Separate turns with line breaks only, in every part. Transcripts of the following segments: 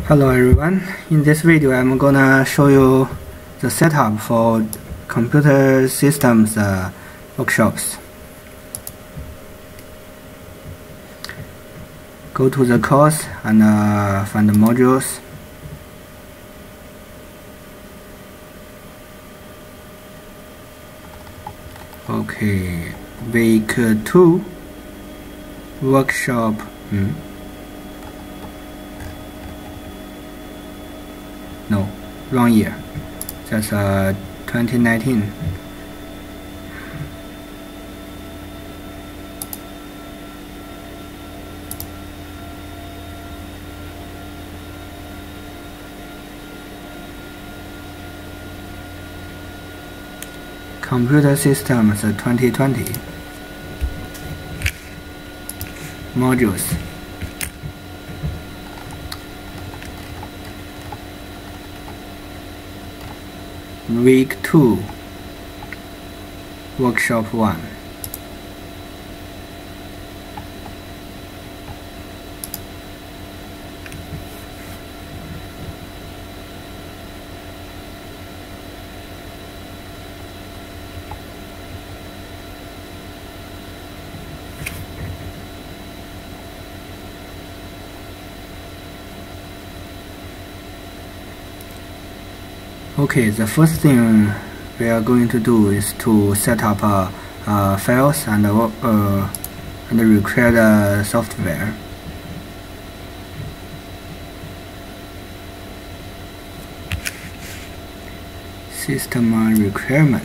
Hello everyone, in this video I'm gonna show you the setup for computer systems workshops. Go to the course and find the modules. Okay, week 2 workshop. No, wrong year. That's 2019. Computer Systems 2020 modules. Week 2 Workshop 1. Okay, the first thing we are going to do is to set up files and require the software. System requirement.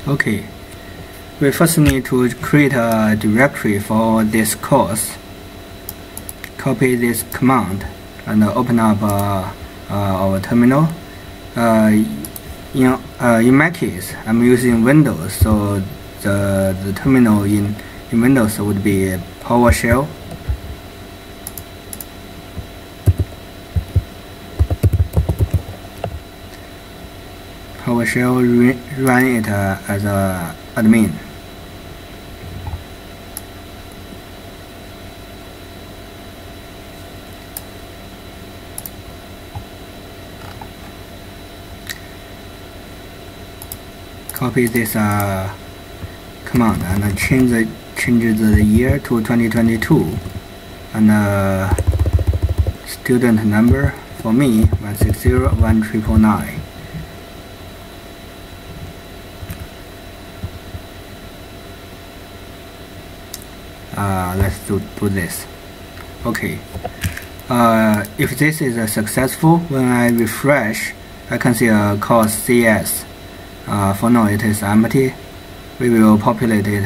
Okay, we first need to create a directory for this course. Copy this command and open up our terminal. In my case, I'm using Windows, so the terminal in Windows would be PowerShell. PowerShell run it as a admin. Copy this command and change the year to 2022 and student number for me 160-1999. Let's do this. Okay. If this is successful, when I refresh, I can see a course CS. For now, it is empty. We will populate it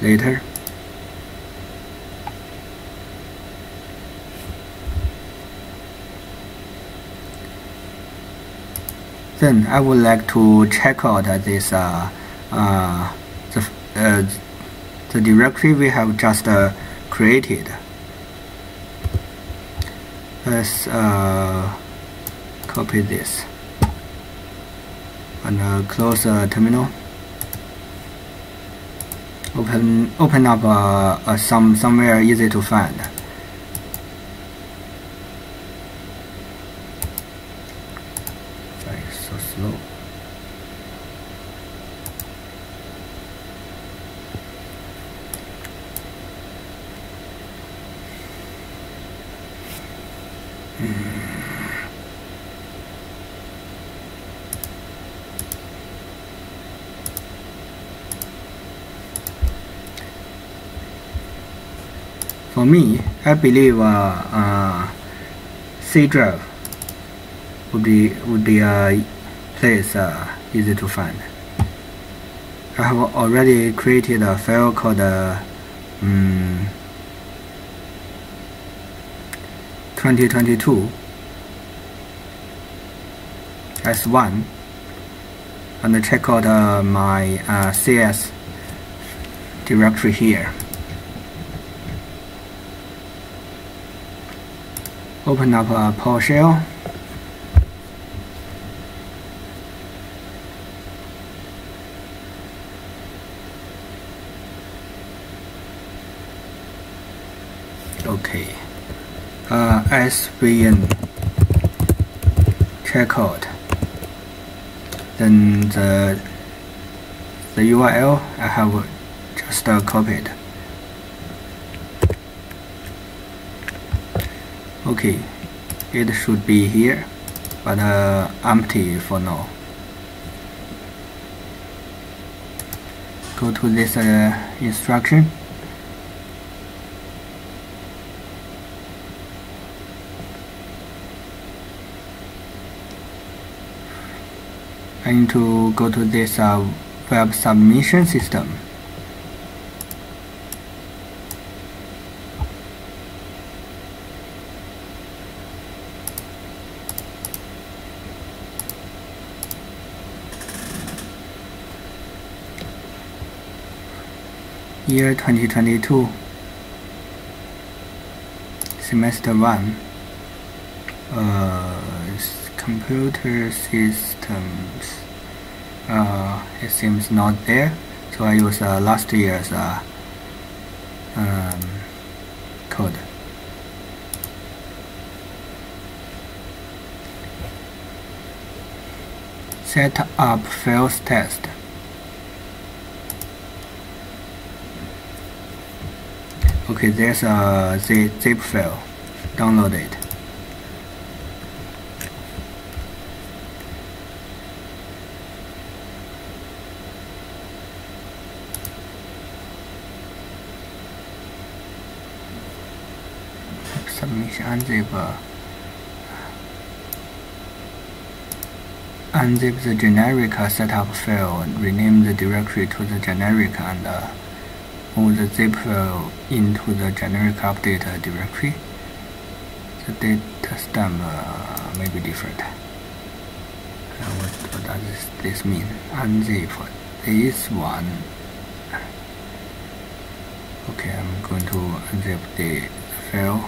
later. Then I would like to check out this the directory we have just created. Let's copy this and close the terminal. Open up somewhere easy to find. Sorry, so slow. For me, I believe C drive would be a place easy to find. I have already created a file called 2022 S1, and check out my CS directory here. Open up a PowerShell. Okay. SVN checkout. Then the URL I have just copied. Okay, it should be here, but empty for now. Go to this instruction. I need to go to this web submission system. Year 2022, semester 1, computer systems, it seems not there, so I use last year's code. Set up files test. Okay, there's a zip file. Download it. Submission unzip the generic setup file, rename the directory to the generic, and move the zip file into the generic update directory. The data stamp may be different. What does this mean? Unzip this one. Okay, I'm going to unzip the file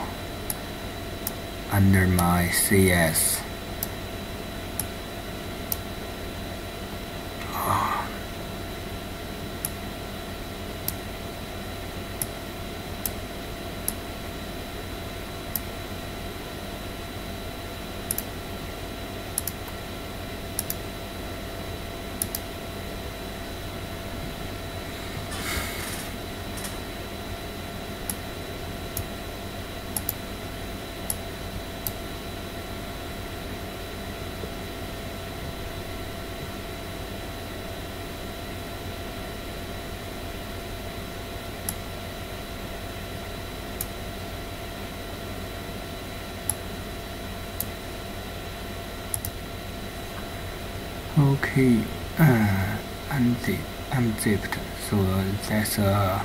under my CS. Okay, unzipped. So that's a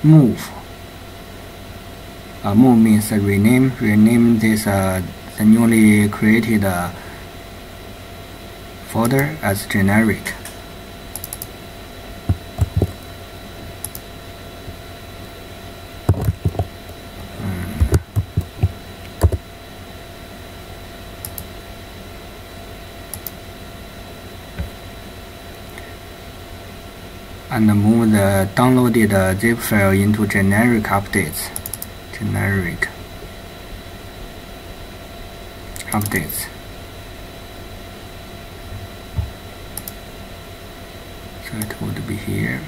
move. Move means rename. Rename this the newly created folder as generic. And move the downloaded zip file into generic updates. Generic updates. So it would be here.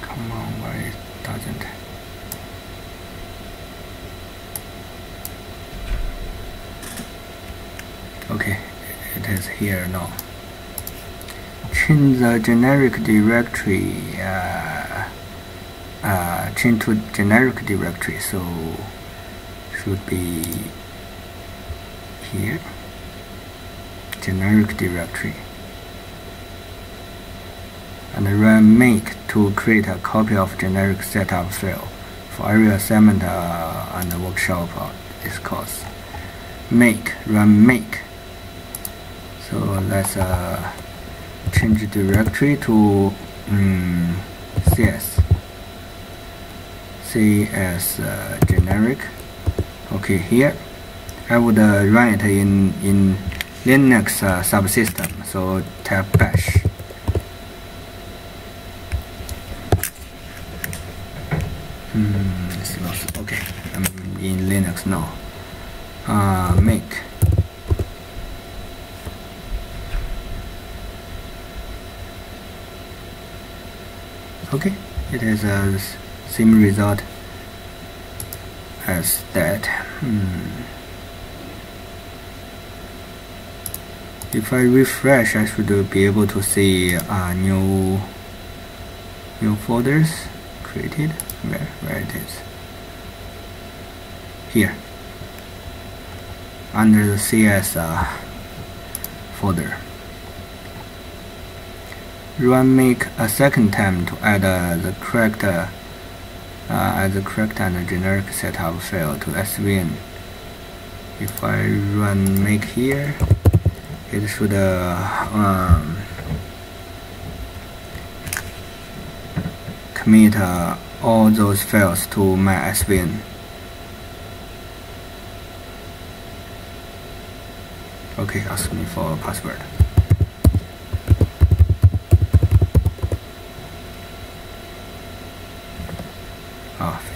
Come on, why it doesn't? Okay, it is here now. change the generic directory. Change to generic directory. So should be here. Generic directory. And run make to create a copy of generic setup file for every assignment and workshop this course. Run make. So let's change directory to CS generic. Okay, here I would run it in Linux subsystem. So type bash. Okay, I'm in Linux now. Make. Okay, it has a same result as that. If I refresh, I should be able to see new folders created. Where it is? Here, under the CS folder. Run make a second time to add the correct and generic setup file to SVN. If I run make here, it should commit all those files to my SVN. Okay, ask me for a password.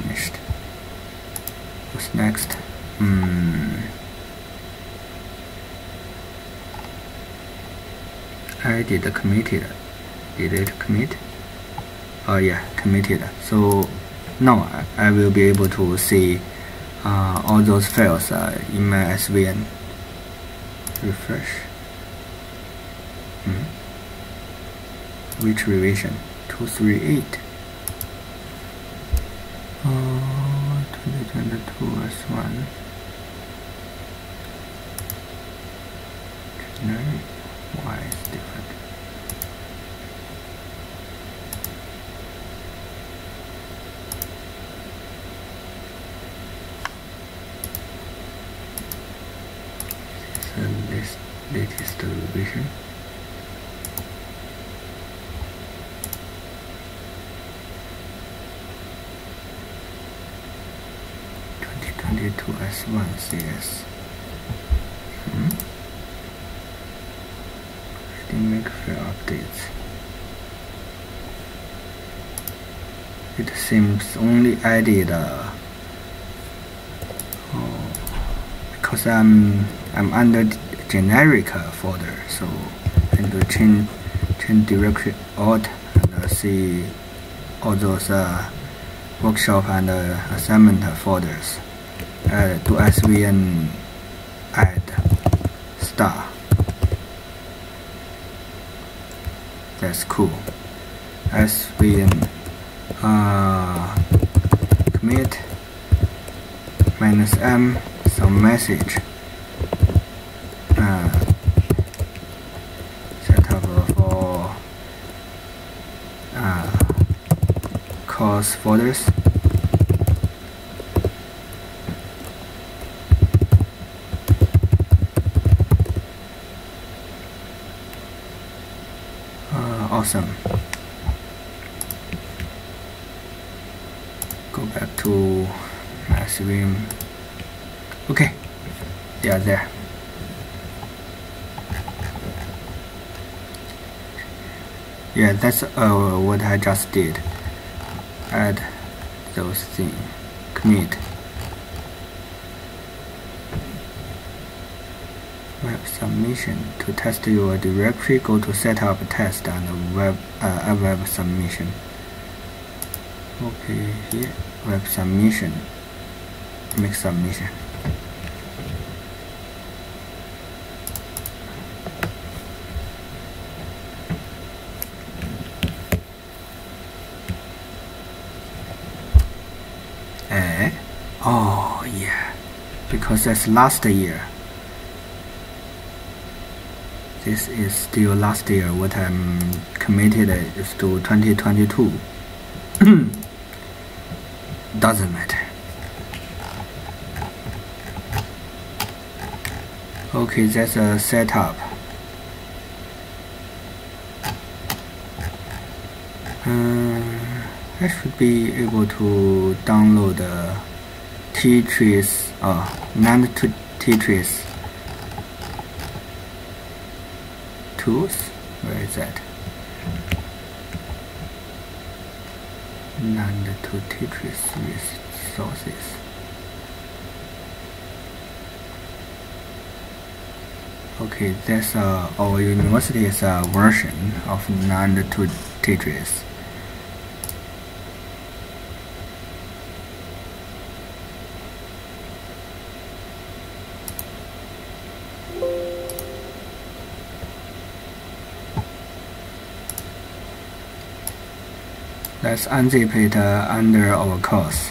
Finished. What's next? I did committed. Did it commit? Oh yeah, committed. So now I will be able to see all those files in my SVN. Refresh. Which revision? 238. 2022 S1. Generic. Why is different? This latest revision. To S1 CS. Still make file updates. It seems only added because I'm under generic folder, so I need to change directory alt and see all those workshop and assignment folders. To SVN add star. That's cool. SVN commit -m some message set up for course folders. Awesome. Go back to my stream. Okay, they are there. Yeah, that's what I just did. Add those things. Commit. Web submission. To test your directory, go to setup test and web submission. Okay, here web submission. Make submission. because that's last year. This is still last year. What I'm committed is to 2022. Doesn't matter. Okay, that's a setup. I should be able to download Tetris, Nand2Tetris tools. Where is that? Nand2Tetris resources. Okay, that's our university's version of Nand2Tetris. Let's unzip it under our course.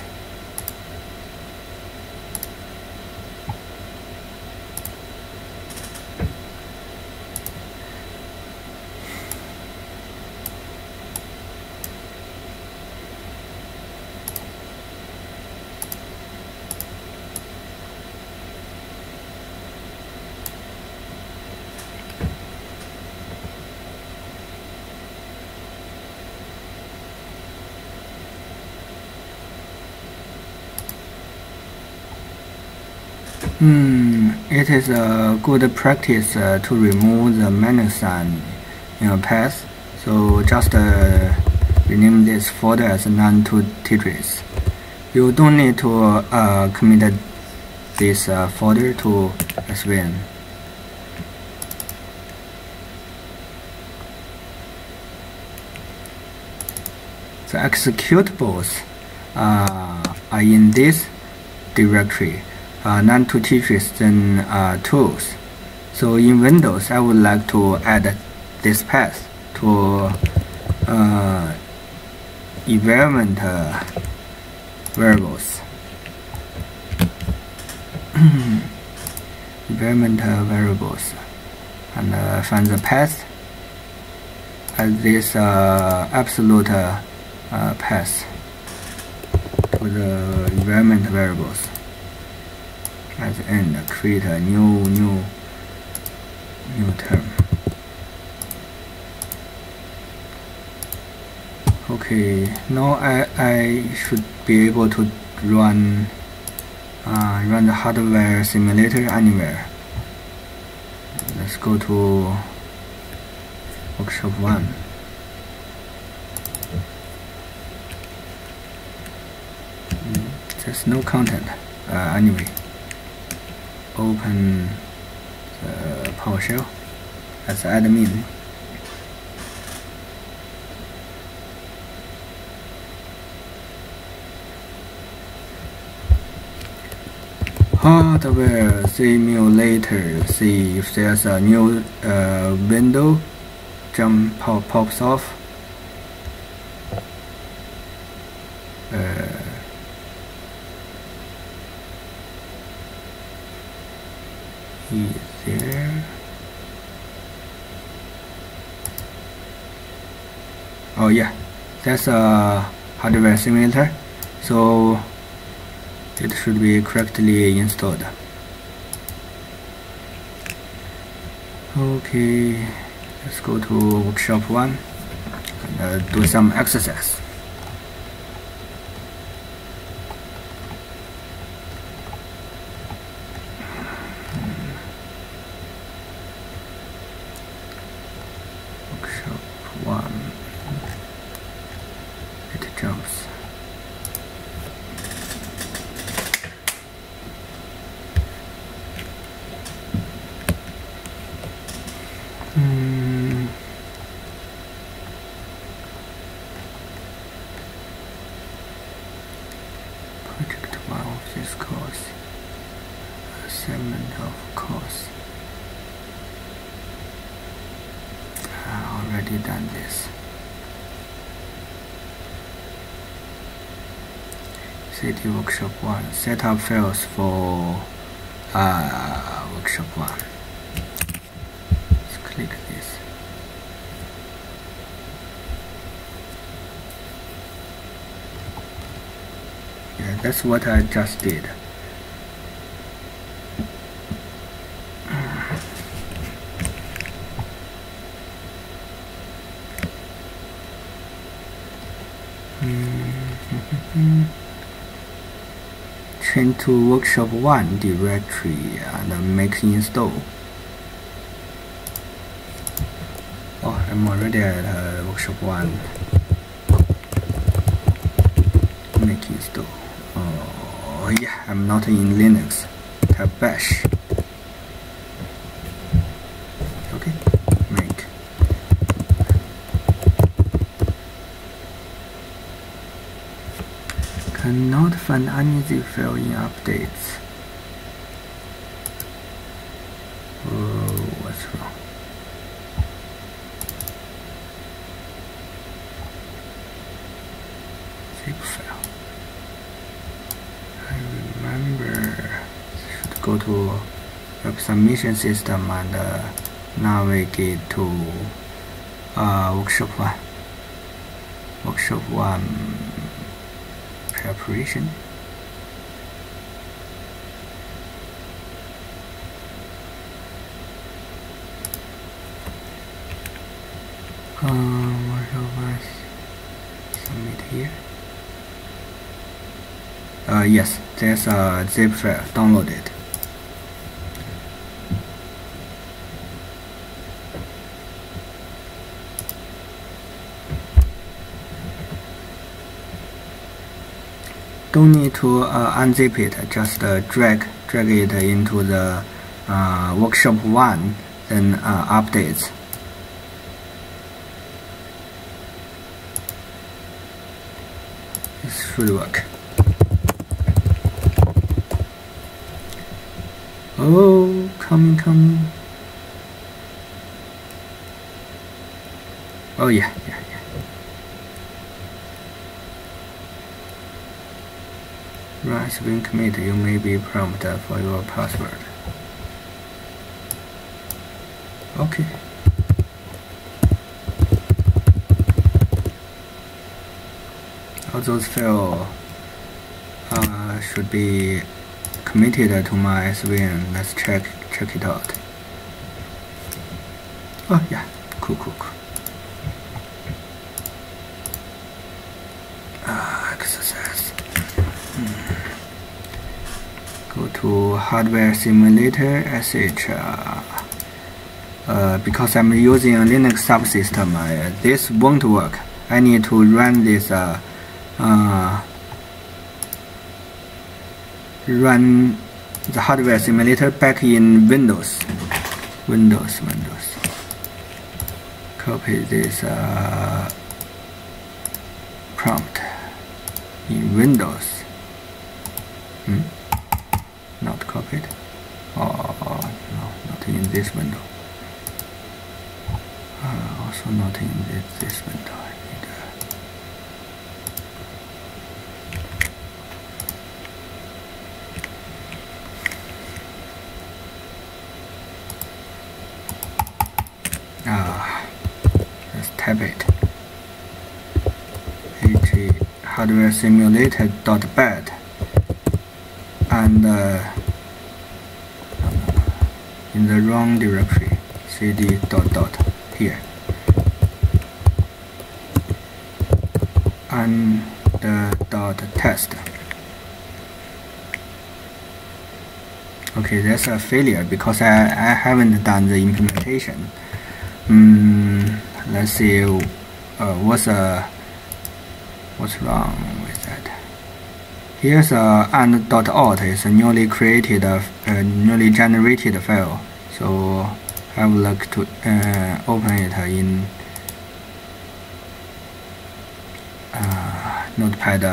It is a good practice to remove the minus sign in a path. So just rename this folder as Nand2Tetris. You don't need to commit this folder to SVN. The executables are in this directory. Nand2Tetris then tools. So in Windows, I would like to add this path to environment variables. Environment variables, and find the path as this absolute path to the environment variables. At the end, create a new term. Okay, now I should be able to run the hardware simulator anywhere. Let's go to workshop 1. There's no content anyway. Open the PowerShell as admin. Hardware simulator. See if there's a new window pops off. There. Oh yeah, that's a hardware simulator, so it should be correctly installed. Okay, let's go to workshop 1 and do some exercise. Workshop 1. It jumps. Project 1 of this course. Assignment of course. Already done this. City workshop 1. Setup files for workshop 1. Let's click this. Yeah, that's what I just did. Change to workshop 1 directory and make install. Oh, I'm already at workshop 1. Make install. Oh yeah, I'm not in Linux. Type bash. Okay, make. Cannot find any zip file in updates. Oh, what's wrong? Zip file. I remember. Should go to web submission system and navigate to workshop 1. Workshop 1. Preparation. Submit here. Yes, there's a zip file downloaded. Don't need to unzip it, just drag it into the workshop 1, then updates. This should work. Oh, coming. Oh yeah. Run swing commit, you may be prompted for your password. Okay. All those files should be committed to my SVN. Let's check it out. Oh yeah, cool. Exercise. Go to hardware simulator sh. Because I'm using a Linux subsystem, this won't work. I need to run this run the hardware simulator back in Windows. Copy this prompt in Windows. Not copied. Oh no, not in this window. Also not in this window. I need let's type it. hardware simulator.bat and in the wrong directory, cd ... here, and the .test. Okay, that's a failure because I haven't done the implementation. Let's see what's wrong with that. Here's and.out is a newly created, newly generated file. So I would like to open it in Notepad++.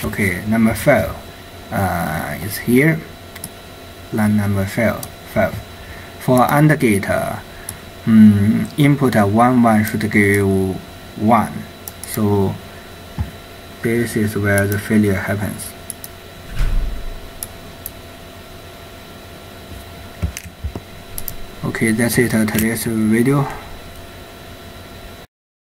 Okay, number 5 is here. Line number 5. For AND gate, input 1 1 should give 1. So this is where the failure happens. Okay, that's it, today's video.